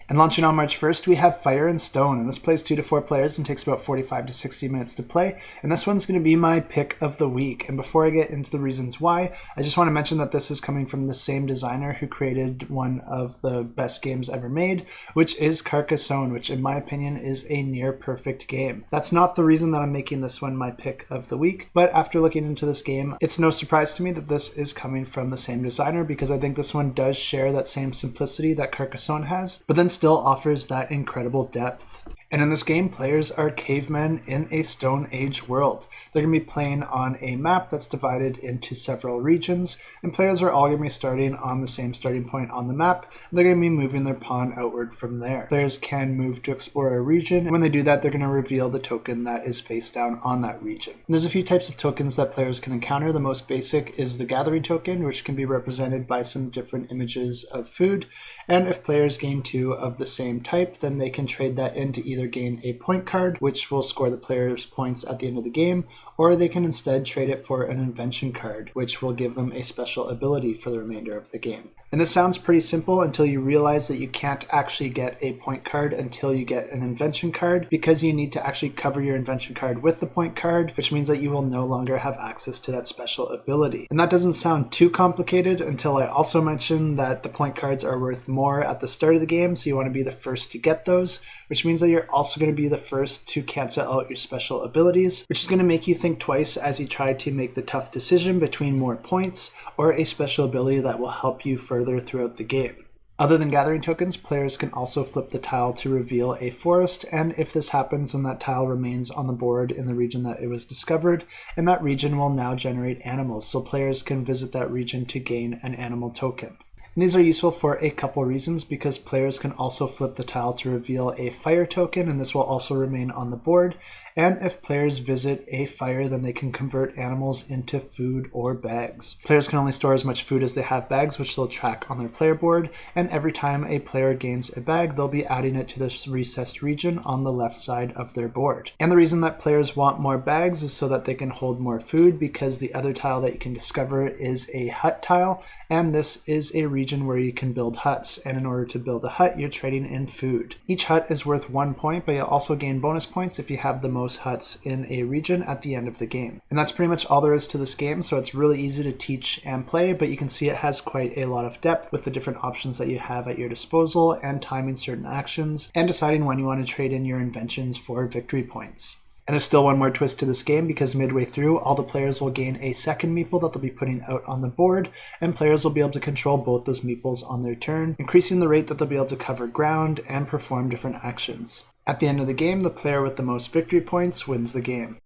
And launching on March 1st, we have Fire and Stone, and this plays 2 to 4 players and takes about 45 to 60 minutes to play, and this one's going to be my pick of the week. And before I get into the reasons why, I just want to mention that this is coming from the same designer who created one of the best games ever made, which is Carcassonne, which in my opinion is a near perfect game. That's not the reason that I'm making this one my pick of the week, but after looking into this game, it's no surprise to me that this is coming from the same designer, because I think this one does share that same simplicity that Carcassonne has, but then still offers that incredible depth. And in this game, players are cavemen in a Stone Age world. They're going to be playing on a map that's divided into several regions, and players are all going to be starting on the same starting point on the map, and they're going to be moving their pawn outward from there. Players can move to explore a region, and when they do that, they're going to reveal the token that is face down on that region. And there's a few types of tokens that players can encounter. The most basic is the Gathering token, which can be represented by some different images of food, and if players gain 2 of the same type, then they can trade that into either gain a point card, which will score the player's points at the end of the game, or they can instead trade it for an invention card, which will give them a special ability for the remainder of the game. And this sounds pretty simple until you realize that you can't actually get a point card until you get an invention card, because you need to actually cover your invention card with the point card, which means that you will no longer have access to that special ability. And that doesn't sound too complicated until I also mention that the point cards are worth more at the start of the game, so you want to be the first to get those, which means that you're also going to be the first to cancel out your special abilities, which is going to make you think twice as you try to make the tough decision between more points or a special ability that will help you further throughout the game. Other than gathering tokens, players can also flip the tile to reveal a forest, and if this happens, then that tile remains on the board in the region that it was discovered, and that region will now generate animals, so players can visit that region to gain an animal token. And these are useful for a couple reasons, because players can also flip the tile to reveal a fire token, and this will also remain on the board. And if players visit a fire, then they can convert animals into food or bags. Players can only store as much food as they have bags, which they'll track on their player board, and every time a player gains a bag, they'll be adding it to this recessed region on the left side of their board. And the reason that players want more bags is so that they can hold more food, because the other tile that you can discover is a hut tile, and this is a region where you can build huts, and in order to build a hut, you're trading in food. Each hut is worth 1 point, but you'll also gain bonus points if you have the most huts in a region at the end of the game. And that's pretty much all there is to this game, so it's really easy to teach and play, but you can see it has quite a lot of depth with the different options that you have at your disposal, and timing certain actions, and deciding when you want to trade in your inventions for victory points. And there's still one more twist to this game, because midway through, all the players will gain a second meeple that they'll be putting out on the board, and players will be able to control both those meeples on their turn, increasing the rate that they'll be able to cover ground and perform different actions. At the end of the game, the player with the most victory points wins the game.